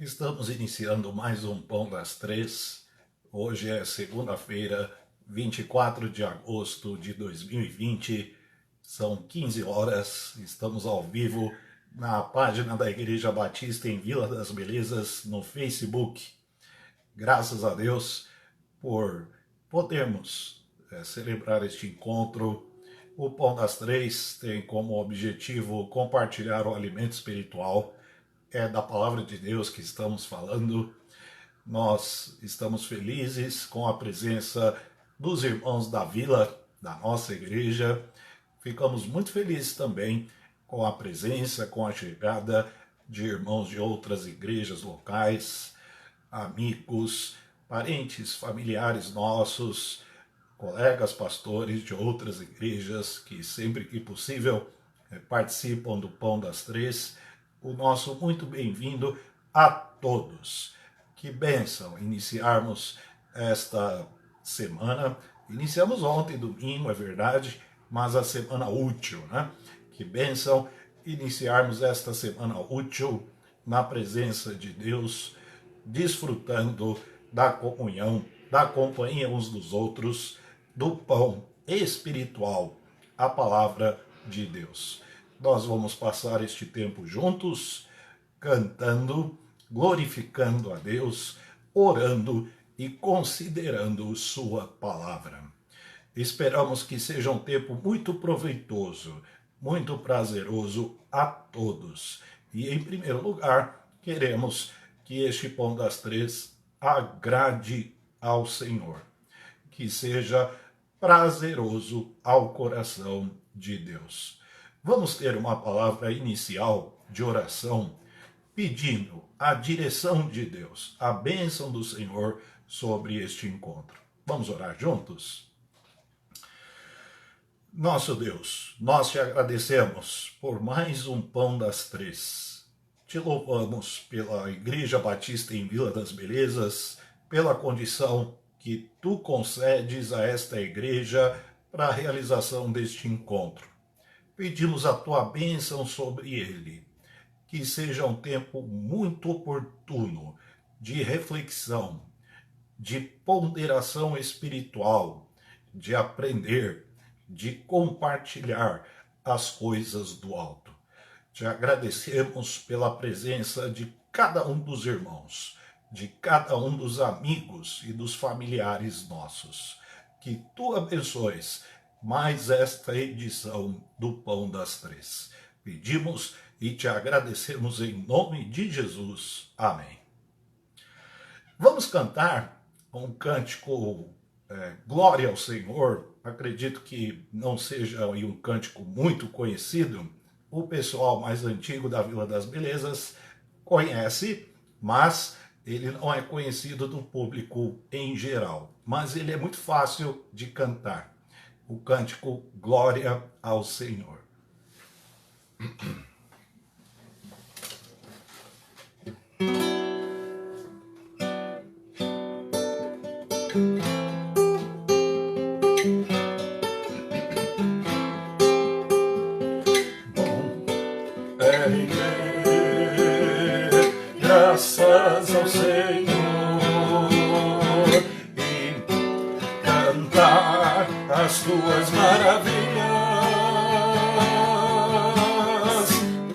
Estamos iniciando mais um Pão das Três. Hoje é segunda-feira, 24 de agosto de 2020. São 15 horas. Estamos ao vivo na página da Igreja Batista em Vila das Belezas no Facebook. Graças a Deus por podermos celebrar este encontro. O Pão das Três tem como objetivo compartilhar o alimento espiritual. É da palavra de Deus que estamos falando. Nós estamos felizes com a presença dos irmãos da vila, da nossa igreja. Ficamos muito felizes também com a presença, com a chegada de irmãos de outras igrejas locais, amigos, parentes, familiares nossos, colegas pastores de outras igrejas que sempre que possível participam do Pão das Três. O nosso muito bem-vindo a todos. Que bênção iniciarmos esta semana. Iniciamos ontem, domingo, é verdade, mas a semana útil, né? Que bênção iniciarmos esta semana útil na presença de Deus, desfrutando da comunhão, da companhia uns dos outros, do pão espiritual, a palavra de Deus. Nós vamos passar este tempo juntos, cantando, glorificando a Deus, orando e considerando sua palavra. Esperamos que seja um tempo muito proveitoso, muito prazeroso a todos. E, em primeiro lugar, queremos que este Pão das Três agrade ao Senhor, que seja prazeroso ao coração de Deus. Vamos ter uma palavra inicial de oração, pedindo a direção de Deus, a bênção do Senhor sobre este encontro. Vamos orar juntos? Nosso Deus, nós te agradecemos por mais um Pão das Três. Te louvamos pela Igreja Batista em Vila das Belezas, pela condição que tu concedes a esta igreja para a realização deste encontro. Pedimos a tua bênção sobre ele, que seja um tempo muito oportuno de reflexão, de ponderação espiritual, de aprender, de compartilhar as coisas do alto. Te agradecemos pela presença de cada um dos irmãos, de cada um dos amigos e dos familiares nossos. Que tu abençoes mais esta edição do Pão das Três. Pedimos e te agradecemos em nome de Jesus. Amém. Vamos cantar um cântico Glória ao Senhor. Acredito que não seja um cântico muito conhecido. O pessoal mais antigo da Vila das Belezas conhece, mas ele não é conhecido do público em geral. Mas ele é muito fácil de cantar. O cântico Glória ao Senhor. Bom é render graças ao Senhor e cantar as tuas maravilhas,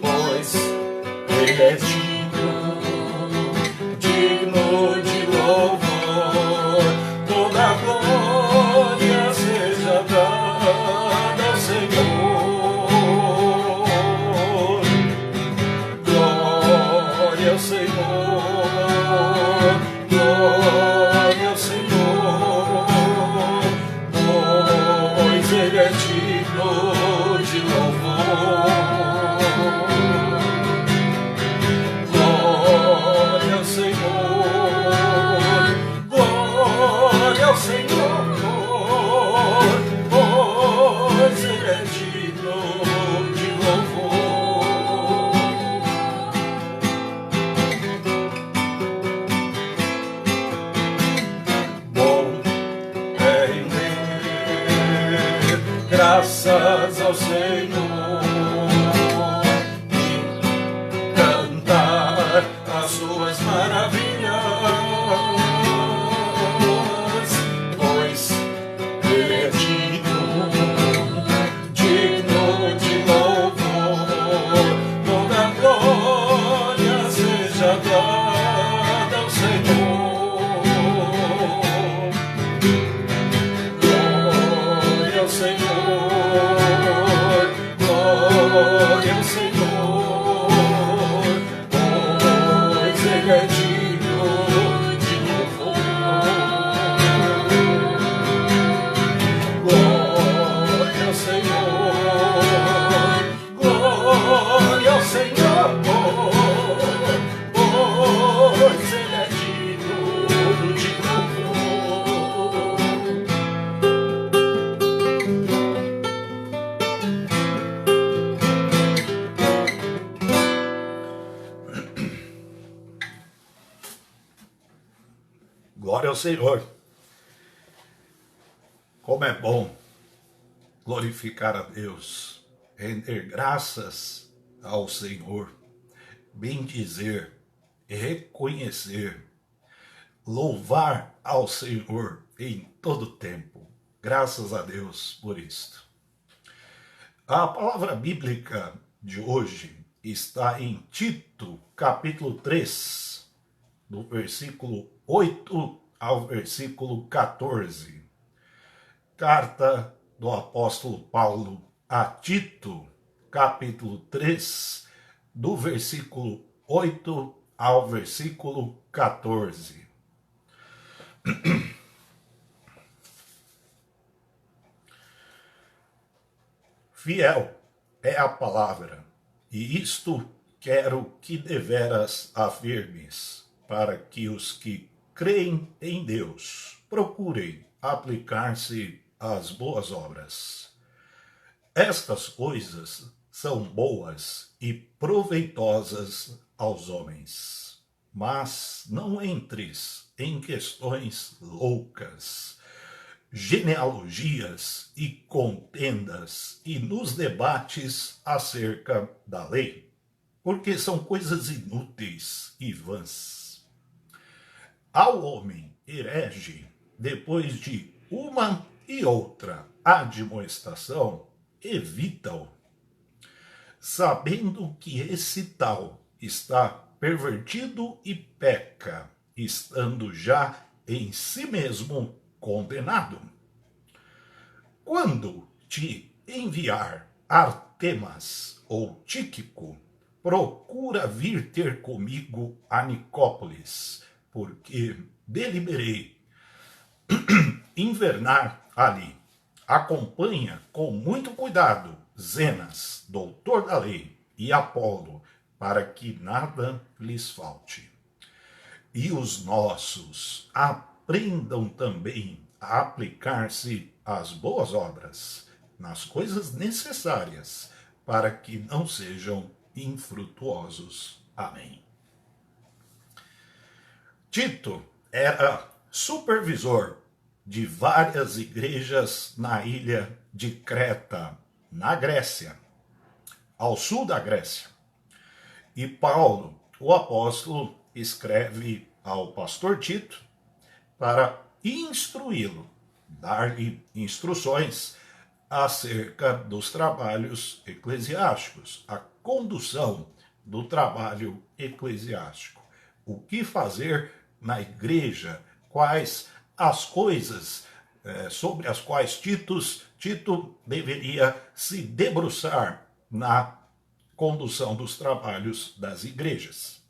pois Ele é digno de louvor. Toda a glória seja dada ao Senhor. Glória ao Senhor, glória ao Senhor, pois Ele é digno de louvor. Glória ao Senhor. Como é bom glorificar a Deus, render graças ao Senhor, bendizer, reconhecer, louvar ao Senhor em todo tempo. Graças a Deus por isto. A palavra bíblica de hoje está em Tito, capítulo 3, do versículo 8 ao versículo 14. Carta do apóstolo Paulo a Tito, capítulo 3, do versículo 8 ao versículo 14. Fiel é a palavra, e isto quero que deveras afirmes, para que os que creem em Deus procurem aplicar-se às boas obras. Estas coisas são boas e proveitosas aos homens, mas não entres em questões loucas, genealogias e contendas e nos debates acerca da lei, porque são coisas inúteis e vãs. Ao homem herege, depois de uma e outra admoestação, evita-o, sabendo que esse tal está pervertido e peca, estando já em si mesmo condenado. Quando te enviar Artemas ou Tíquico, procura vir ter comigo a Nicópolis, porque deliberei invernar ali. Acompanha com muito cuidado Zenas, doutor da lei, e Apolo, para que nada lhes falte. E os nossos aprendam também a aplicar-se às boas obras, nas coisas necessárias, para que não sejam infrutuosos. Amém. Tito era supervisor de várias igrejas na ilha de Creta, na Grécia, ao sul da Grécia. E Paulo, o apóstolo, escreve ao pastor Tito para instruí-lo, dar-lhe instruções acerca dos trabalhos eclesiásticos, a condução do trabalho eclesiástico, o que fazer na igreja, quais as coisas sobre as quais Tito deveria se debruçar na condução dos trabalhos das igrejas.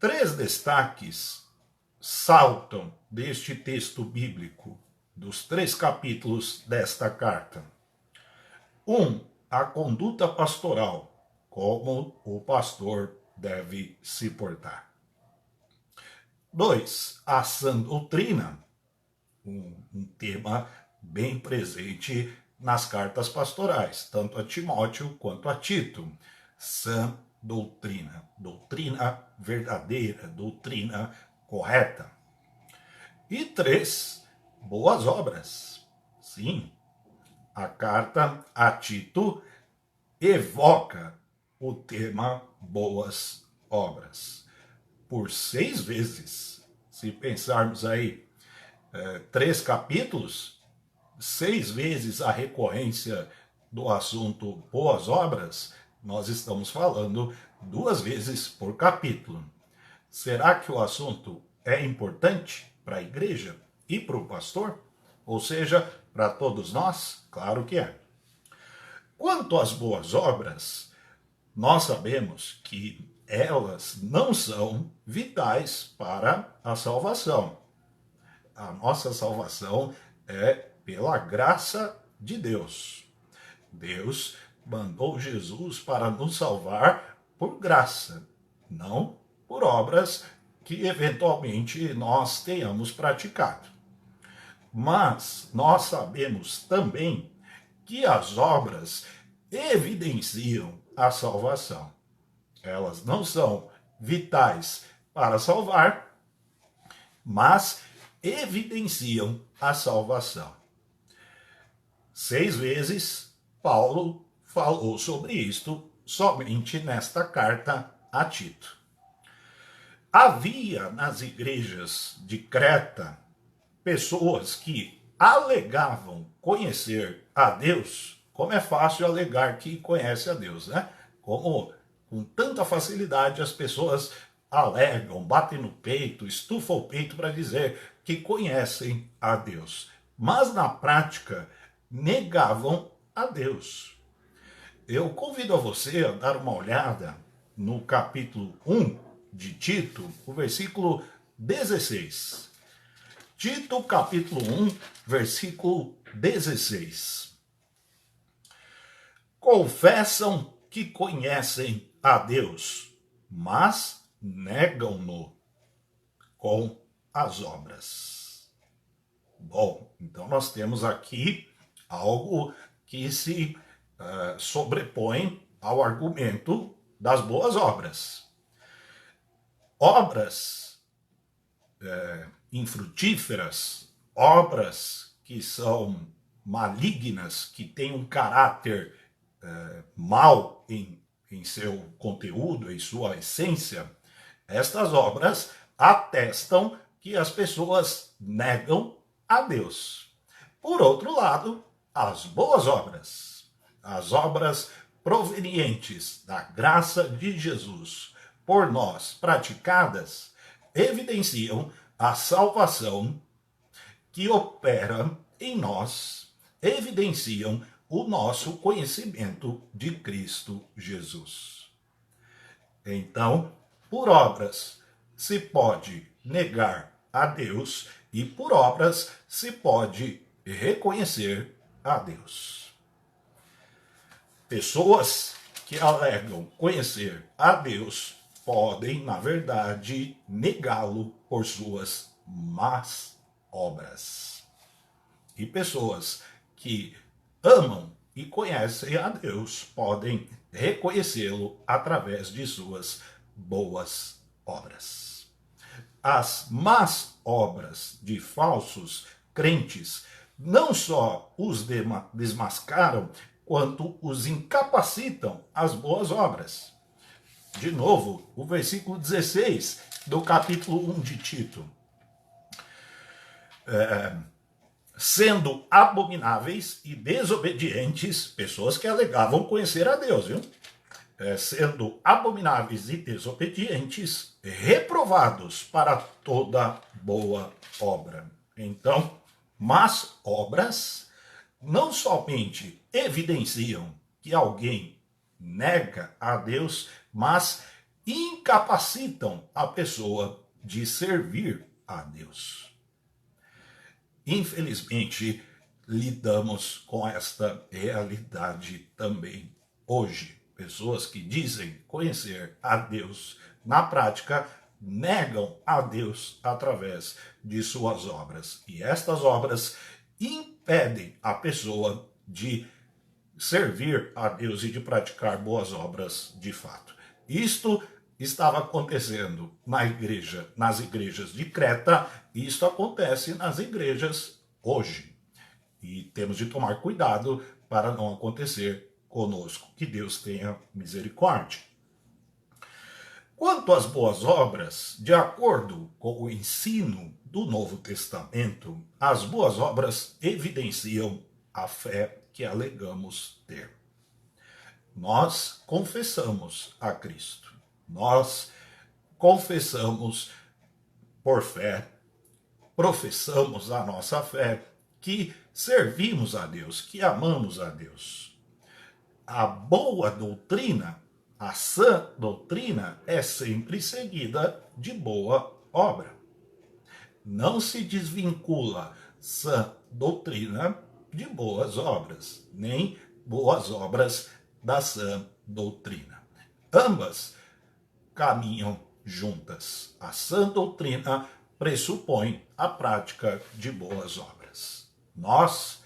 3 destaques saltam deste texto bíblico, dos 3 capítulos desta carta. 1. A conduta pastoral, como o pastor deve se portar. 2. A sã doutrina, um tema bem presente nas cartas pastorais, tanto a Timóteo quanto a Tito. Sã doutrina, doutrina verdadeira, doutrina correta. E 3, boas obras. Sim, a carta a Tito evoca o tema boas obras. Por 6 vezes, se pensarmos aí, 3 capítulos, 6 vezes a recorrência do assunto boas obras, nós estamos falando 2 vezes por capítulo. Será que o assunto é importante para a igreja e para o pastor? Ou seja, para todos nós? Claro que é. Quanto às boas obras, nós sabemos que elas não são vitais para a salvação. A nossa salvação é pela graça de Deus. Deus mandou Jesus para nos salvar por graça, não por obras que eventualmente nós tenhamos praticado. Mas nós sabemos também que as obras evidenciam a salvação. Elas não são vitais para salvar, mas evidenciam a salvação. 6 vezes Paulo falou sobre isto somente nesta carta a Tito. Havia nas igrejas de Creta pessoas que alegavam conhecer a Deus, como é fácil alegar que conhece a Deus, né? Como com tanta facilidade as pessoas alegam, batem no peito, estufam o peito para dizer que conhecem a Deus. Mas na prática negavam a Deus. Eu convido a você a dar uma olhada no capítulo 1 de Tito, o versículo 16. Tito, capítulo 1, versículo 16. Confessam que conhecem a Deus, mas negam-no com as obras. Bom, então nós temos aqui algo que se sobrepõe ao argumento das boas obras. Obras infrutíferas, obras que são malignas, que têm um caráter mau em seu conteúdo, em sua essência, estas obras atestam que as pessoas negam a Deus. Por outro lado, as boas obras, as obras provenientes da graça de Jesus por nós praticadas, evidenciam a salvação que opera em nós, evidenciam o nosso conhecimento de Cristo Jesus. Então, por obras se pode negar a Deus e por obras se pode reconhecer a Deus. Pessoas que alegam conhecer a Deus podem, na verdade, negá-lo por suas más obras. E pessoas que amam e conhecem a Deus podem reconhecê-lo através de suas boas obras. As más obras de falsos crentes não só os desmascaram, quanto os incapacitam às boas obras. De novo, o versículo 16 do capítulo 1 de Tito. Sendo abomináveis e desobedientes, pessoas que alegavam conhecer a Deus, viu? Sendo abomináveis e desobedientes, reprovados para toda boa obra. Então, más obras não somente evidenciam que alguém nega a Deus, mas incapacitam a pessoa de servir a Deus. Infelizmente, lidamos com esta realidade também hoje. Pessoas que dizem conhecer a Deus, na prática, negam a Deus através de suas obras. E estas obras impedem a pessoa de servir a Deus e de praticar boas obras de fato. Isto estava acontecendo nas igrejas de Creta, e isto acontece nas igrejas hoje. E temos de tomar cuidado para não acontecer conosco. Que Deus tenha misericórdia. Quanto às boas obras, de acordo com o ensino do Novo Testamento, as boas obras evidenciam a fé que alegamos ter. Nós confessamos a Cristo. Nós confessamos por fé, professamos a nossa fé, que servimos a Deus, que amamos a Deus. A boa doutrina, a sã doutrina, é sempre seguida de boa obra. Não se desvincula sã doutrina de boas obras, nem boas obras da sã doutrina. Ambas caminham juntas. A sã doutrina pressupõe a prática de boas obras. Nós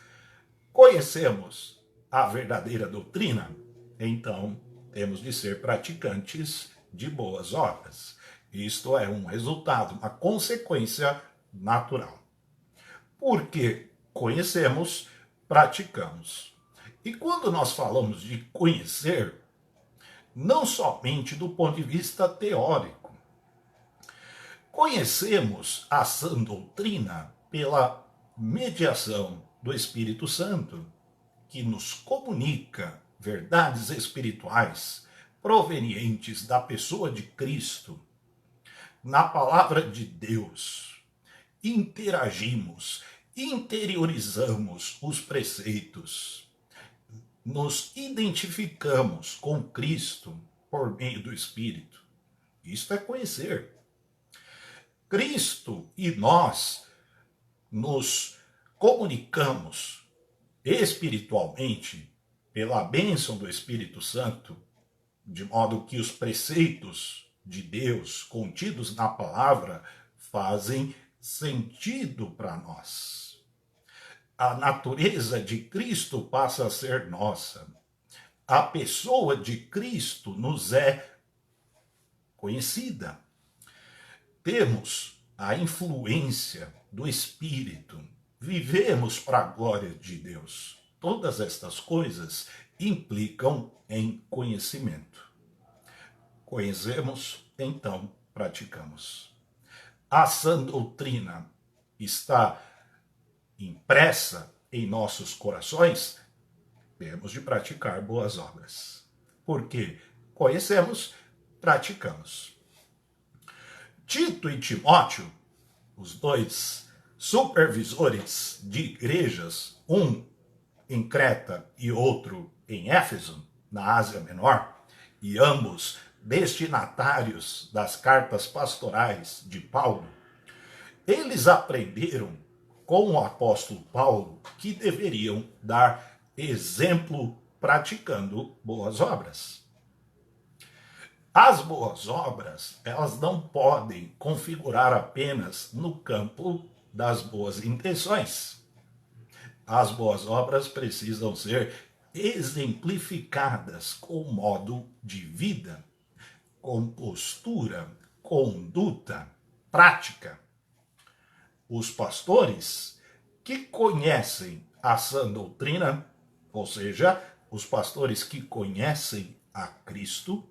conhecemos a verdadeira doutrina, então temos de ser praticantes de boas obras. Isto é um resultado, uma consequência natural. Porque conhecemos, praticamos. E quando nós falamos de conhecer, não somente do ponto de vista teórico, conhecemos a sã doutrina pela mediação do Espírito Santo, que nos comunica verdades espirituais provenientes da pessoa de Cristo, na palavra de Deus. Interagimos, interiorizamos os preceitos, nos identificamos com Cristo por meio do Espírito. Isto é conhecer. Cristo e nós nos comunicamos espiritualmente pela bênção do Espírito Santo, de modo que os preceitos de Deus contidos na palavra fazem sentido para nós. A natureza de Cristo passa a ser nossa. A pessoa de Cristo nos é conhecida. Temos a influência do Espírito. Vivemos para a glória de Deus. Todas estas coisas implicam em conhecimento. Conhecemos, então praticamos. A sã doutrina está impressa em nossos corações, temos de praticar boas obras. Porque conhecemos, praticamos. Tito e Timóteo, os dois supervisores de igrejas, um em Creta e outro em Éfeso, na Ásia Menor, e ambos destinatários das cartas pastorais de Paulo, eles aprenderam com o apóstolo Paulo que deveriam dar exemplo praticando boas obras. As boas obras, elas não podem configurar apenas no campo das boas intenções. As boas obras precisam ser exemplificadas com modo de vida, com postura, conduta, prática. Os pastores que conhecem a sã doutrina, ou seja, os pastores que conhecem a Cristo,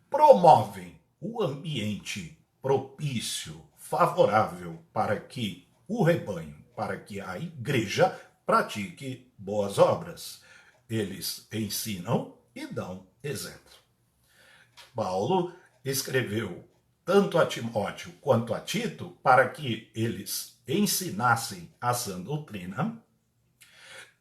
promovem o ambiente propício, favorável para que o rebanho, para que a igreja pratique boas obras. Eles ensinam e dão exemplo. Paulo escreveu tanto a Timóteo quanto a Tito para que eles ensinassem a sã doutrina,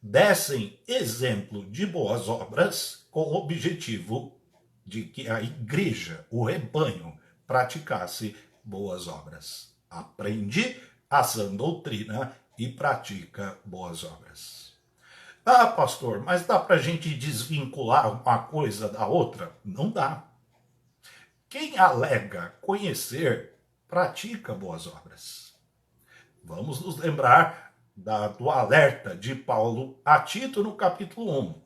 dessem exemplo de boas obras com o objetivo de que a igreja, o rebanho, praticasse boas obras. Aprende a sã doutrina e pratica boas obras. Ah, pastor, mas dá para a gente desvincular uma coisa da outra? Não dá. Quem alega conhecer, pratica boas obras. Vamos nos lembrar do alerta de Paulo a Tito no capítulo 1.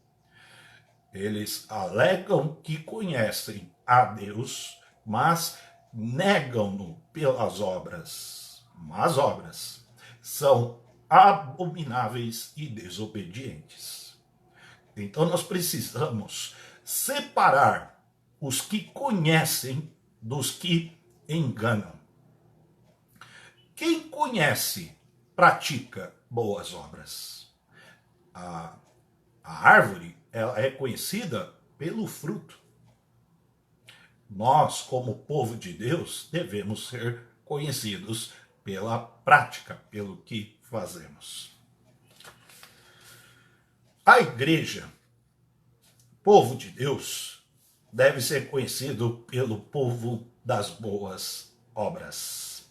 Eles alegam que conhecem a Deus, mas negam-no pelas obras. Más obras. São abomináveis e desobedientes. Então nós precisamos separar os que conhecem dos que enganam. Quem conhece, pratica boas obras. A árvore, ela é conhecida pelo fruto. Nós, como povo de Deus, devemos ser conhecidos pela prática, pelo que fazemos. A igreja, povo de Deus, deve ser conhecido pelo povo das boas obras.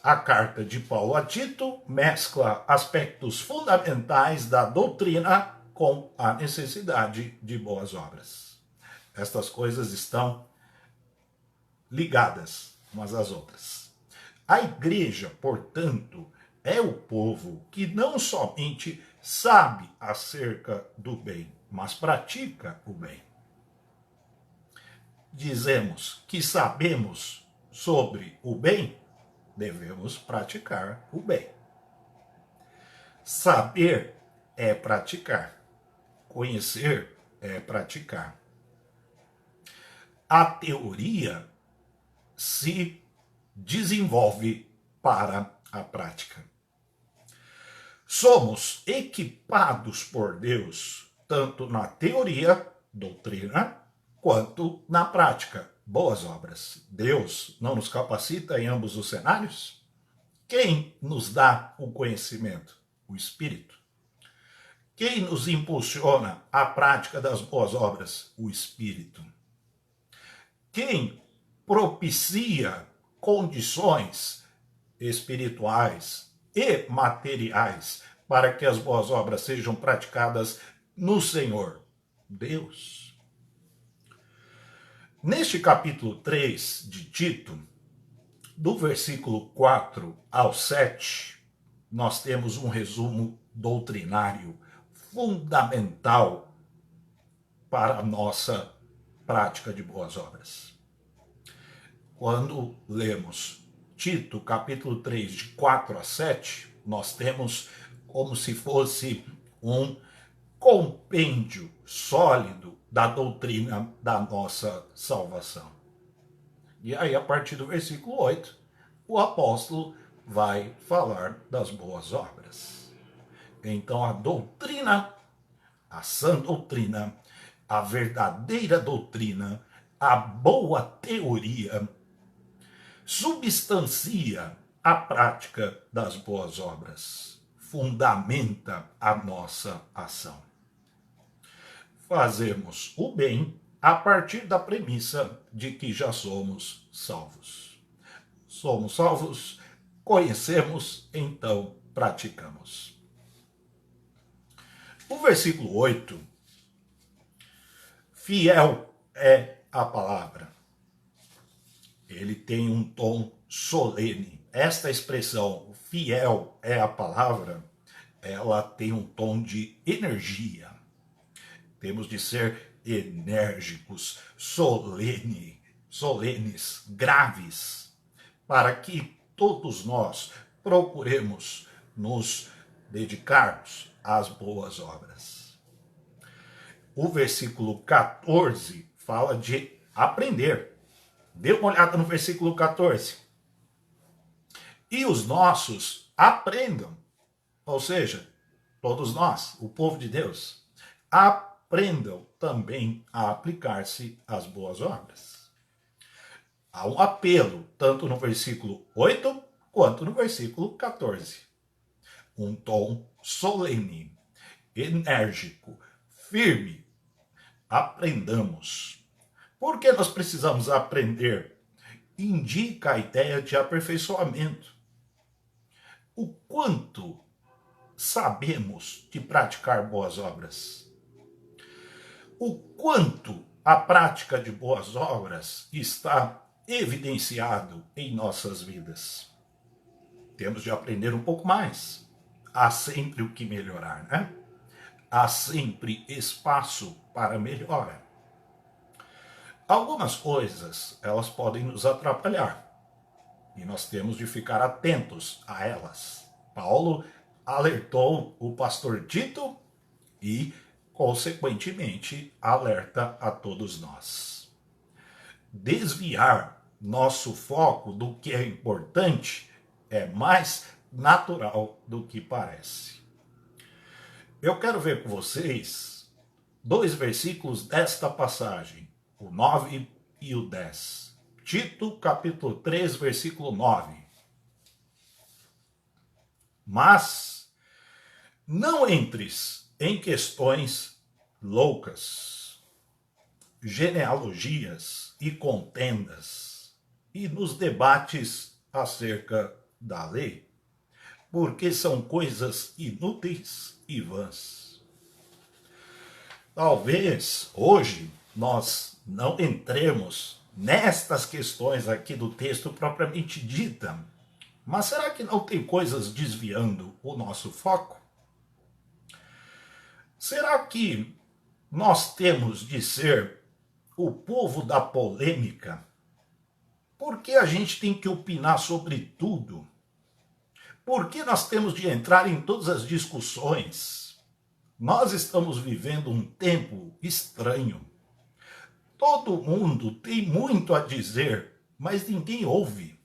A carta de Paulo a Tito mescla aspectos fundamentais da doutrina com a necessidade de boas obras. Estas coisas estão ligadas umas às outras. A igreja, portanto, é o povo que não somente sabe acerca do bem, mas pratica o bem. Dizemos que sabemos sobre o bem, devemos praticar o bem. Saber é praticar. Conhecer é praticar. A teoria se desenvolve para a prática. Somos equipados por Deus, tanto na teoria, doutrina, quanto na prática, boas obras. Deus não nos capacita em ambos os cenários? Quem nos dá o conhecimento? O Espírito. Quem nos impulsiona à prática das boas obras? O Espírito. Quem propicia condições espirituais e materiais para que as boas obras sejam praticadas no Senhor? Deus. Neste capítulo 3 de Tito, do versículo 4 ao 7, nós temos um resumo doutrinário fundamental para a nossa prática de boas obras. Quando lemos Tito, capítulo 3, de 4 a 7, nós temos como se fosse um compêndio sólido da doutrina da nossa salvação. E aí, a partir do versículo 8, o apóstolo vai falar das boas obras. Então, a doutrina, a sã doutrina, a verdadeira doutrina, a boa teoria, substancia a prática das boas obras, fundamenta a nossa ação. Fazemos o bem a partir da premissa de que já somos salvos. Somos salvos, conhecemos, então praticamos. O versículo 8, fiel é a palavra. Ele tem um tom solene. Esta expressão, fiel é a palavra, ela tem um tom de energia. Temos de ser enérgicos, solenes, graves, para que todos nós procuremos nos dedicarmos às boas obras. O versículo 14 fala de aprender. Dê uma olhada no versículo 14. E os nossos aprendam, ou seja, todos nós, o povo de Deus, aprendam também a aplicar-se às boas obras. Há um apelo, tanto no versículo 8 quanto no versículo 14. Um tom solene, enérgico, firme. Aprendamos. Por que nós precisamos aprender? Indica a ideia de aperfeiçoamento. O quanto sabemos de praticar boas obras? O quanto a prática de boas obras está evidenciado em nossas vidas? Temos de aprender um pouco mais. Há sempre o que melhorar, né? Há sempre espaço para melhora. Algumas coisas, elas podem nos atrapalhar. E nós temos de ficar atentos a elas. Paulo alertou o pastor Tito e, consequentemente, alerta a todos nós. Desviar nosso foco do que é importante é mais natural do que parece. Eu quero ver com vocês 2 versículos desta passagem, o 9 e o 10. Tito, capítulo 3, versículo 9. Mas não entres em questões loucas, genealogias e contendas, e nos debates acerca da lei, porque são coisas inúteis e vãs. Talvez hoje nós não entremos nestas questões aqui do texto propriamente dita, mas será que não tem coisas desviando o nosso foco? Será que nós temos de ser o povo da polêmica? Por que a gente tem que opinar sobre tudo? Por que nós temos de entrar em todas as discussões? Nós estamos vivendo um tempo estranho. Todo mundo tem muito a dizer, mas ninguém ouve.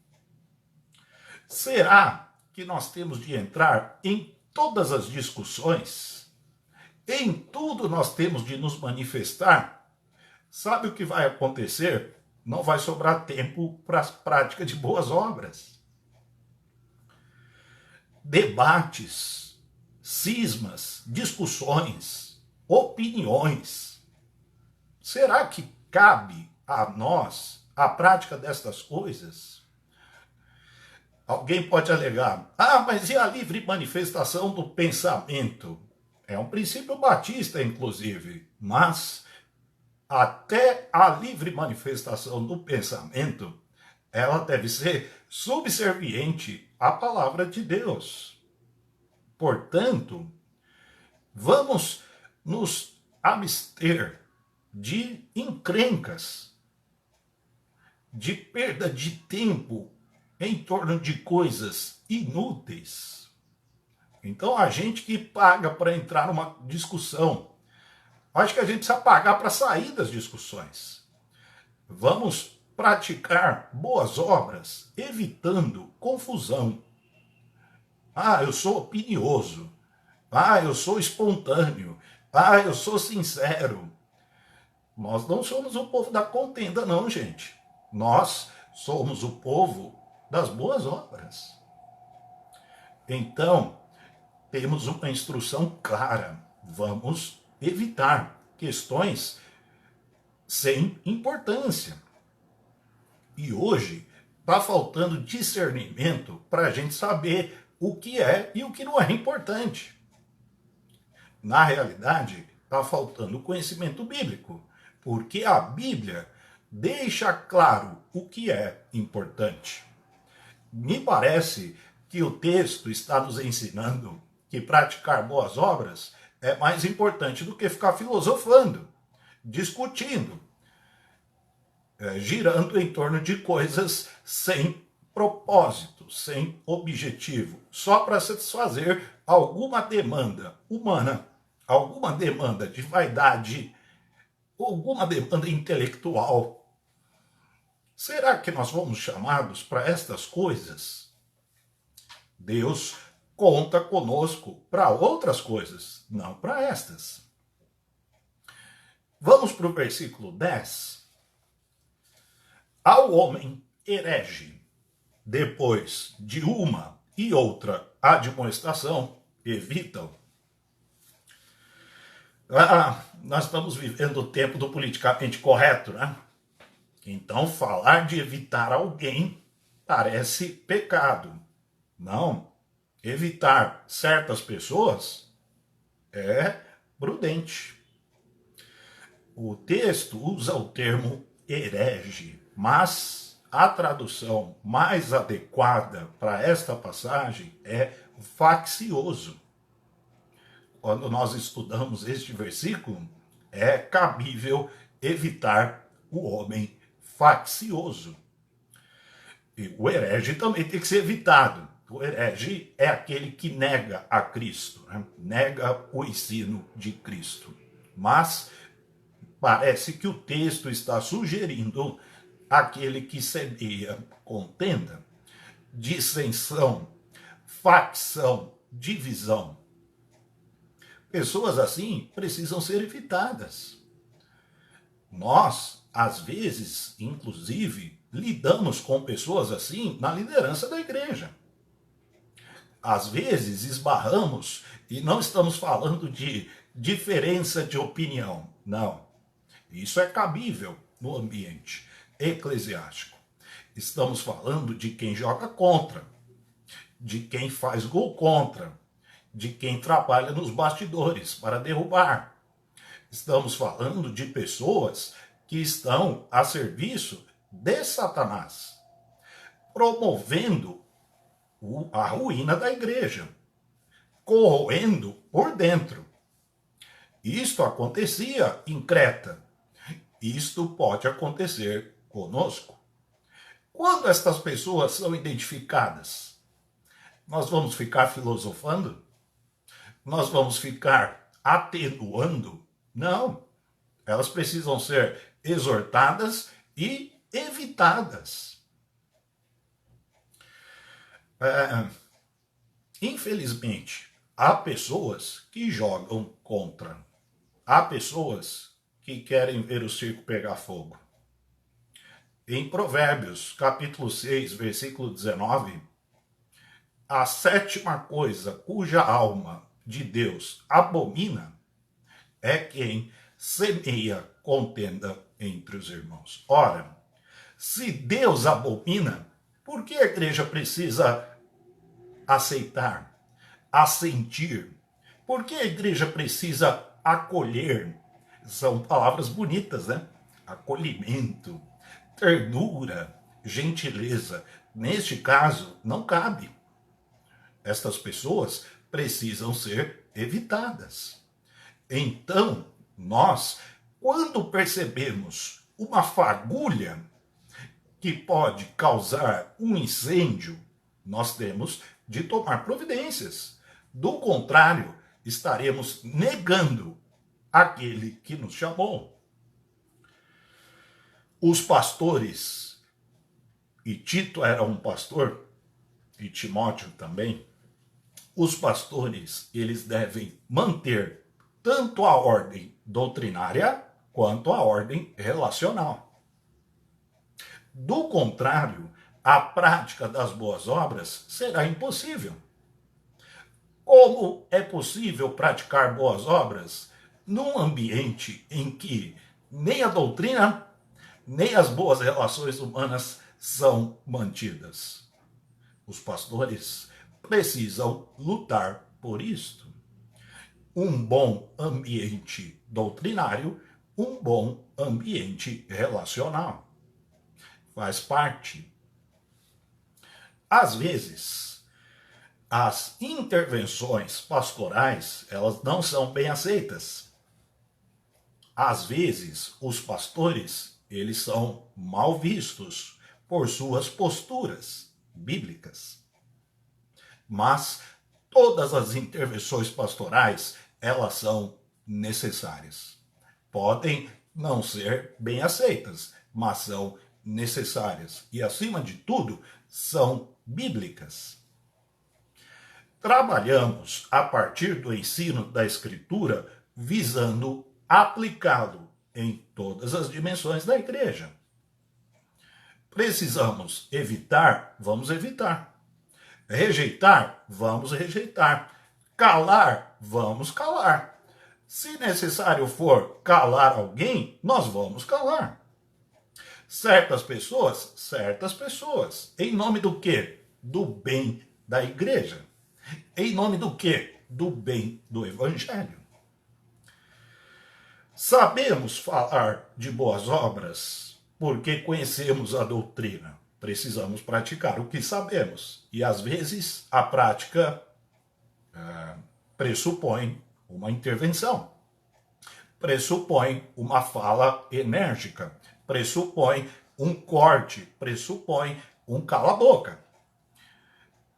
Será que nós temos de entrar em todas as discussões? Em tudo nós temos de nos manifestar? Sabe o que vai acontecer? Não vai sobrar tempo para a prática de boas obras. Debates, cismas, discussões, opiniões. Será que cabe a nós a prática destas coisas? Alguém pode alegar, mas e a livre manifestação do pensamento? É um princípio batista, inclusive, mas até a livre manifestação do pensamento, ela deve ser subserviente à palavra de Deus. Portanto, vamos nos abster de encrencas, de perda de tempo em torno de coisas inúteis. Então, a gente que paga para entrar numa discussão, acho que a gente precisa pagar para sair das discussões. Vamos praticar boas obras, evitando confusão. Eu sou opinioso. Eu sou espontâneo. Eu sou sincero. Nós não somos o povo da contenda, não, gente. Nós somos o povo das boas obras. Então, temos uma instrução clara. Vamos evitar questões sem importância. E hoje está faltando discernimento para a gente saber o que é e o que não é importante. Na realidade, está faltando conhecimento bíblico, porque a Bíblia deixa claro o que é importante. Me parece que o texto está nos ensinando que praticar boas obras é mais importante do que ficar filosofando, discutindo, girando em torno de coisas sem propósito, sem objetivo, só para satisfazer alguma demanda humana, alguma demanda de vaidade, alguma demanda intelectual. Será que nós fomos chamados para estas coisas? Deus conta conosco para outras coisas, não para estas. Vamos para o versículo 10. Ao homem herege, depois de uma e outra admoestação, evitam. Nós estamos vivendo o tempo do politicamente correto, né? Então, falar de evitar alguém parece pecado. Não. Evitar certas pessoas é prudente. O texto usa o termo herege, mas a tradução mais adequada para esta passagem é faccioso. Quando nós estudamos este versículo, é cabível evitar o homem faccioso. E o herege também tem que ser evitado. O herege é aquele que nega a Cristo, né? Nega o ensino de Cristo. Mas parece que o texto está sugerindo aquele que semeia contenda, dissensão, facção, divisão. Pessoas assim precisam ser evitadas. Nós, às vezes, inclusive, lidamos com pessoas assim na liderança da igreja. Às vezes esbarramos, e não estamos falando de diferença de opinião, não. Isso é cabível no ambiente eclesiástico. Estamos falando de quem joga contra, de quem faz gol contra, de quem trabalha nos bastidores para derrubar. Estamos falando de pessoas que estão a serviço de Satanás, promovendo a ruína da igreja, corroendo por dentro. Isto acontecia em Creta. Isto pode acontecer conosco. Quando estas pessoas são identificadas? Nós vamos ficar filosofando? Nós vamos ficar atenuando? Não. Elas precisam ser exortadas e evitadas. Infelizmente, há pessoas que jogam contra. Há pessoas que querem ver o circo pegar fogo. Em Provérbios, capítulo 6, versículo 19, a sétima coisa cuja alma de Deus abomina é quem semeia contenda entre os irmãos. Ora, se Deus abomina, por que a igreja precisa aceitar, assentir? Por que a igreja precisa acolher? São palavras bonitas, né? Acolhimento, ternura, gentileza. Neste caso, não cabe. Estas pessoas precisam ser evitadas. Então, nós, quando percebemos uma fagulha que pode causar um incêndio, nós temos de tomar providências. Do contrário, estaremos negando aquele que nos chamou. Os pastores, e Tito era um pastor, e Timóteo também, os pastores, eles devem manter tanto a ordem doutrinária quanto a ordem relacional. Do contrário, a prática das boas obras será impossível. Como é possível praticar boas obras num ambiente em que nem a doutrina, nem as boas relações humanas são mantidas? Os pastores precisam lutar por isto. Um bom ambiente doutrinário, um bom ambiente relacional. Faz parte. Às vezes, as intervenções pastorais, elas não são bem aceitas. Às vezes, os pastores, eles são mal vistos por suas posturas bíblicas. Mas todas as intervenções pastorais, elas são necessárias. Podem não ser bem aceitas, mas são necessárias. E, acima de tudo, são bíblicas. Trabalhamos a partir do ensino da Escritura, visando aplicá-lo em todas as dimensões da igreja. Precisamos evitar? Vamos evitar. Rejeitar? Vamos rejeitar. Calar? Vamos calar. Se necessário for calar alguém, nós vamos calar. Certas pessoas. Em nome do quê? Do bem da igreja. Em nome do quê? Do bem do evangelho. Sabemos falar de boas obras porque conhecemos a doutrina. Precisamos praticar o que sabemos. E às vezes a prática pressupõe uma intervenção, pressupõe uma fala enérgica, pressupõe um corte, pressupõe um cala-boca.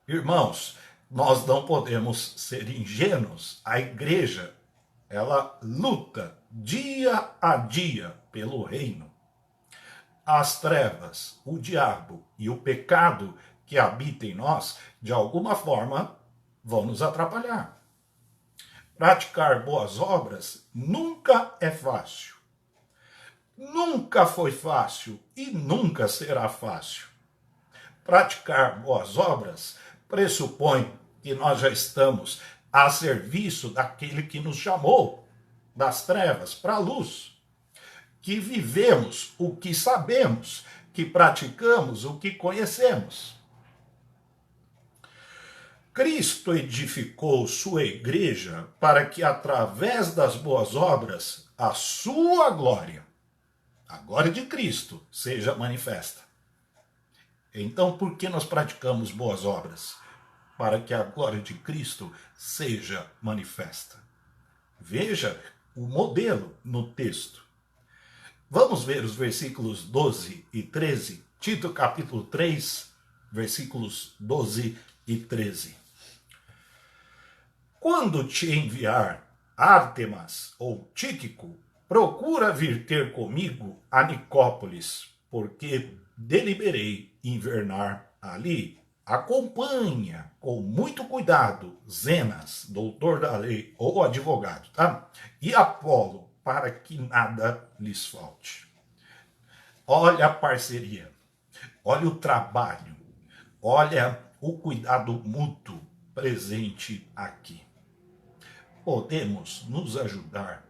Irmãos, nós não podemos ser ingênuos. A igreja, ela luta dia a dia pelo reino. As trevas, o diabo e o pecado que habita em nós, de alguma forma, vão nos atrapalhar. Praticar boas obras nunca é fácil. Nunca foi fácil e nunca será fácil. Praticar boas obras pressupõe que nós já estamos a serviço daquele que nos chamou das trevas para a luz. Que vivemos o que sabemos, que praticamos o que conhecemos. Cristo edificou sua igreja para que, através das boas obras, a sua glória, a glória de Cristo, seja manifesta. Então, por que nós praticamos boas obras? Para que a glória de Cristo seja manifesta. Veja o modelo no texto. Vamos ver os versículos 12 e 13, Tito capítulo 3, versículos 12 e 13. Quando te enviar Ártemas ou Tíquico, procura vir ter comigo a Nicópolis, porque deliberei invernar ali. Acompanha com muito cuidado Zenas, doutor da lei ou advogado, tá? E Apolo, para que nada lhes falte. Olha a parceria, olha o trabalho, olha o cuidado mútuo presente aqui. Podemos nos ajudar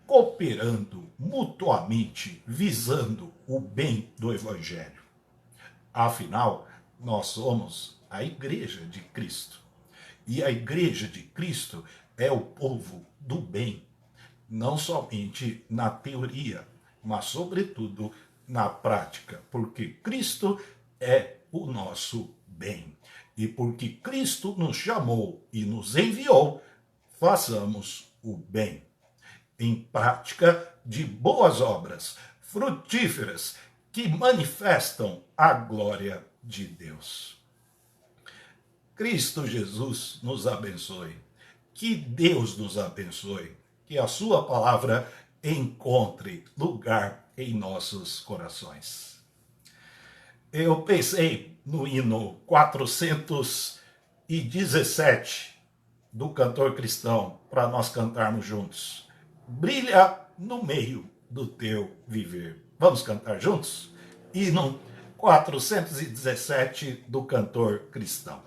cooperando mutuamente, visando o bem do Evangelho. Afinal, nós somos a Igreja de Cristo. E a Igreja de Cristo é o povo do bem, não somente na teoria, mas sobretudo na prática, porque Cristo é o nosso bem. E porque Cristo nos chamou e nos enviou, façamos o bem em prática de boas obras frutíferas que manifestam a glória de Deus. Cristo Jesus nos abençoe. Que Deus nos abençoe. Que a sua palavra encontre lugar em nossos corações. Eu pensei no hino 417 do cantor cristão para nós cantarmos juntos. Brilha no meio do teu viver. Vamos cantar juntos? Hino 417 do cantor cristão.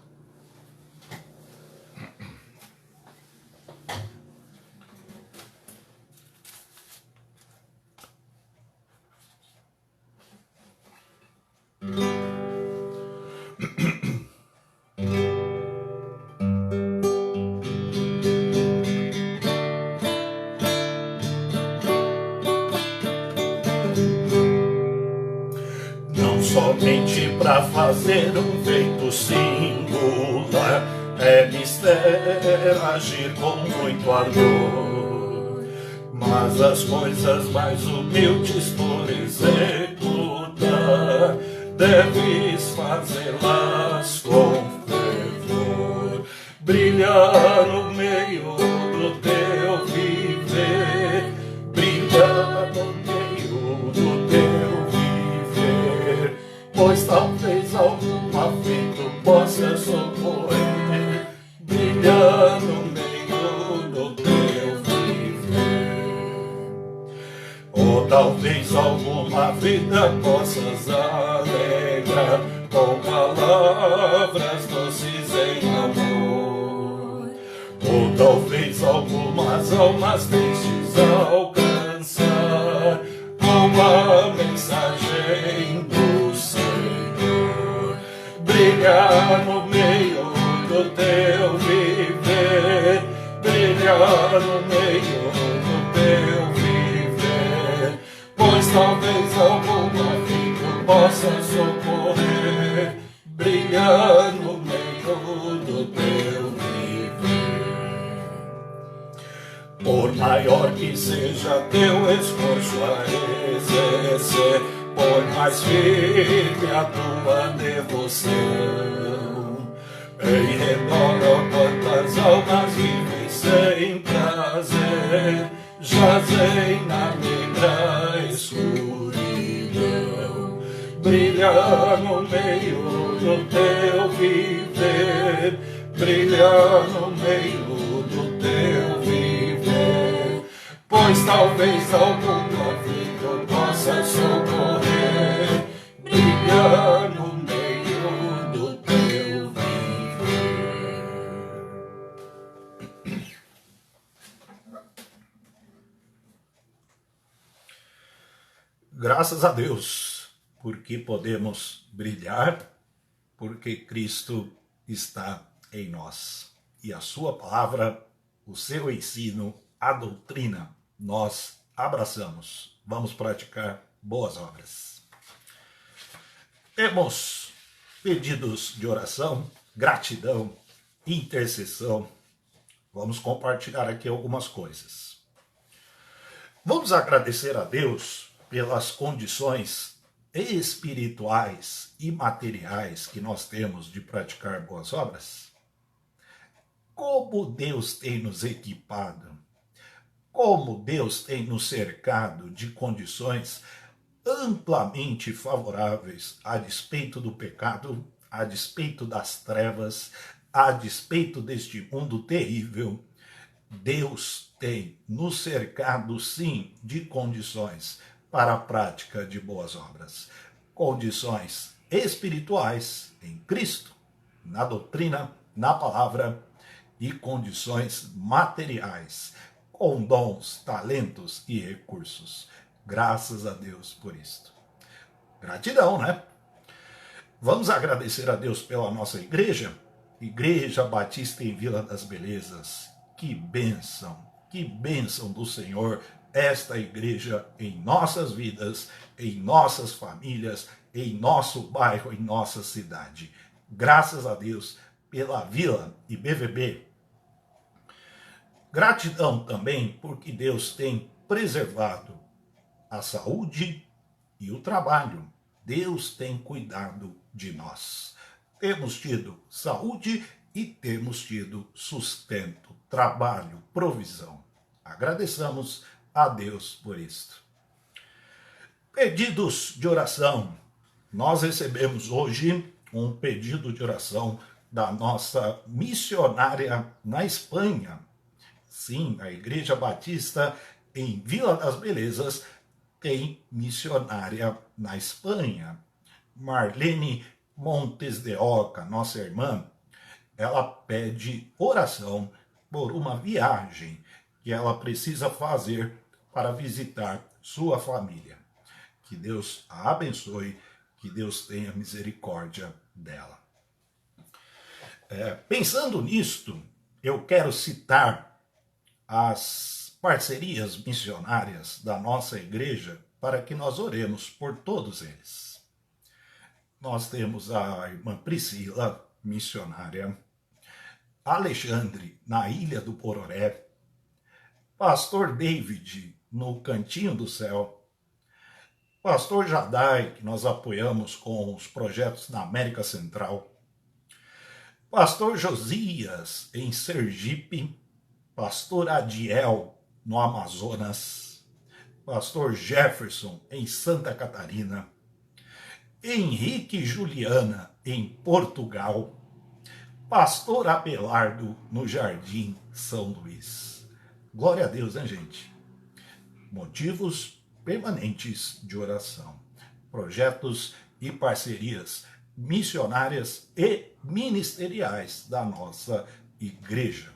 Somente para fazer um feito singular é mister agir com muito ardor, mas as coisas mais humildes por executar deves fazê-las com fervor. Brilhar no meio do teu viver, brilhar no meio do teu viver, pois talvez algum aflito possa socorrer. Brilhar no meio do teu viver, ou talvez alguma vida possas alegrar com palavras doces em amor, ou talvez algumas almas tristes alcançar com a mensagem do Senhor. Brilhar no meio do teu viver, brilhar no meio do teu viver, pois talvez alguma vida possa socorrer. Brilhar no meio do teu viver, por maior que seja teu esforço a exercer, por mais firme a tua devoção, em redor a quantas almas vivem sem prazer, jazem na negra escuridão. Brilhar no meio do teu viver, brilhar no meio do teu viver, pois talvez alguma vida possa socorrer. Brilhar no meio do teu viver. Graças a Deus, porque podemos brilhar, porque Cristo está em nós. E a sua palavra, o seu ensino, a doutrina, nós abraçamos. Vamos praticar boas obras. Temos pedidos de oração, gratidão, intercessão. Vamos compartilhar aqui algumas coisas. Vamos agradecer a Deus pelas condições espirituais e materiais que nós temos de praticar boas obras? Como Deus tem nos equipado, como Deus tem nos cercado de condições amplamente favoráveis a despeito do pecado, a despeito das trevas, a despeito deste mundo terrível. Deus tem nos cercado, sim, de condições para a prática de boas obras. Condições espirituais em Cristo, na doutrina, na palavra, e condições materiais, com dons, talentos e recursos. Graças a Deus por isto. Gratidão, né? Vamos agradecer a Deus pela nossa igreja? Igreja Batista em Vila das Belezas. Que bênção do Senhor esta igreja em nossas vidas, em nossas famílias, em nosso bairro, em nossa cidade. Graças a Deus pela Vila e BVB. Gratidão também porque Deus tem preservado a saúde e o trabalho. Deus tem cuidado de nós. Temos tido saúde e temos tido sustento, trabalho, provisão. Agradeçamos a Deus por isto. Pedidos de oração. Nós recebemos hoje um pedido de oração da nossa missionária na Espanha. Sim, a Igreja Batista em Vila das Belezas tem missionária na Espanha. Marlene Montes de Oca, nossa irmã, ela pede oração por uma viagem que ela precisa fazer para visitar sua família. Que Deus a abençoe, que Deus tenha misericórdia dela. Pensando nisto, eu quero citar as parcerias missionárias da nossa igreja para que nós oremos por todos eles. Nós temos a irmã Priscila, missionária, Alexandre, na Ilha do Pororé, pastor David, no Cantinho do Céu, pastor Jadai, que nós apoiamos com os projetos na América Central, pastor Josias, em Sergipe, pastor Adiel, no Amazonas, pastor Jefferson, em Santa Catarina, Henrique e Juliana, em Portugal, pastor Abelardo, no Jardim São Luís. Glória a Deus, hein, gente? Motivos permanentes de oração, projetos e parcerias missionárias e ministeriais da nossa igreja.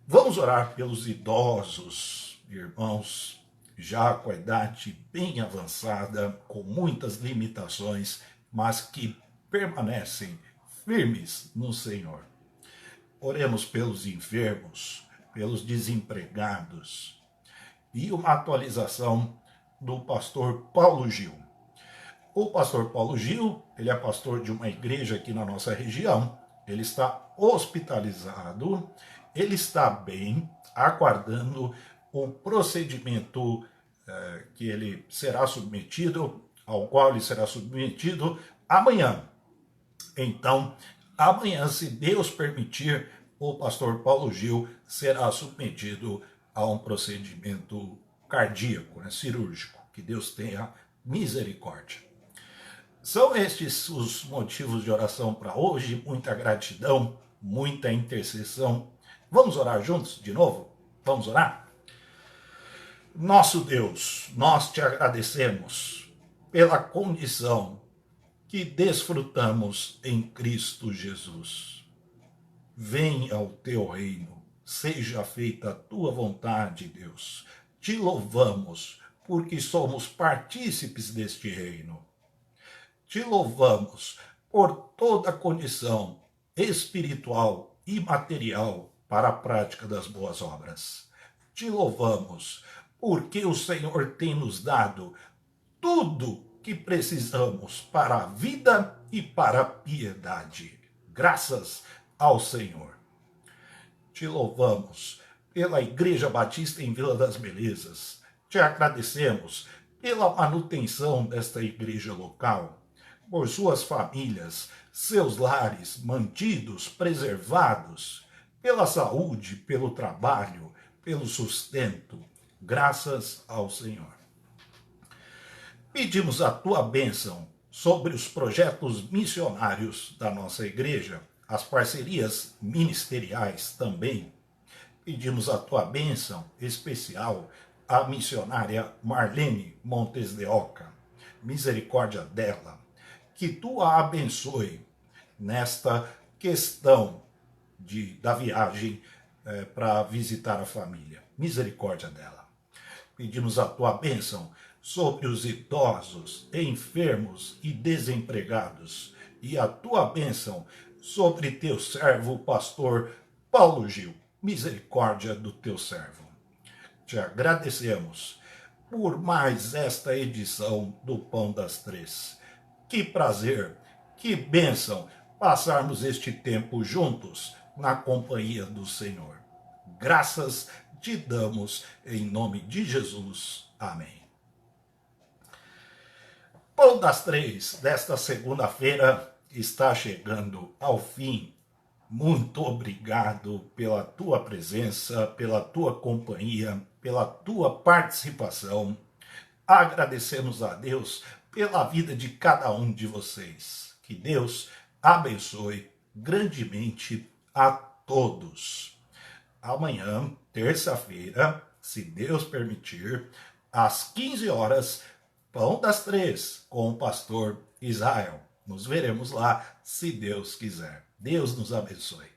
Vamos orar pelos idosos, irmãos, já com a idade bem avançada, com muitas limitações, mas que permanecem firmes no Senhor. Oremos pelos enfermos, pelos desempregados. E uma atualização do pastor Paulo Gil. O pastor Paulo Gil, ele é pastor de uma igreja aqui na nossa região. Ele está hospitalizado, ele está bem, aguardando o procedimento que ele será submetido, ao qual ele será submetido amanhã. Então, amanhã, se Deus permitir, o pastor Paulo Gil será submetido a um procedimento cardíaco, cirúrgico. Que Deus tenha misericórdia. São estes os motivos de oração para hoje. Muita gratidão, muita intercessão. Vamos orar juntos de novo? Vamos orar? Nosso Deus, nós te agradecemos pela condição que desfrutamos em Cristo Jesus. Venha ao teu reino, seja feita a tua vontade, Deus. Te louvamos porque somos partícipes deste reino. Te louvamos por toda a condição espiritual e material para a prática das boas obras. Te louvamos porque o Senhor tem nos dado tudo que precisamos para a vida e para a piedade. Graças ao Senhor. Te louvamos pela Igreja Batista em Vila das Belezas. Te agradecemos pela manutenção desta igreja local, por suas famílias, seus lares mantidos, preservados, pela saúde, pelo trabalho, pelo sustento. Graças ao Senhor. Pedimos a tua bênção sobre os projetos missionários da nossa igreja, as parcerias ministeriais também. Pedimos a tua bênção especial à missionária Marlene Montes de Oca. Misericórdia dela. Que tu a abençoe nesta questão da viagem para visitar a família. Misericórdia dela. Pedimos a tua bênção sobre os idosos, enfermos e desempregados, e a tua bênção sobre teu servo, pastor Paulo Gil. Misericórdia do teu servo. Te agradecemos por mais esta edição do Pão das Três. Que prazer, que bênção passarmos este tempo juntos na companhia do Senhor. Graças te damos em nome de Jesus. Amém. Pão das Três desta segunda-feira está chegando ao fim. Muito obrigado pela tua presença, pela tua companhia, pela tua participação. Agradecemos a Deus pela vida de cada um de vocês. Que Deus abençoe grandemente a todos. Amanhã, terça-feira, se Deus permitir, às 15 horas, Pão das Três, com o pastor Israel. Nos veremos lá, se Deus quiser. Deus nos abençoe.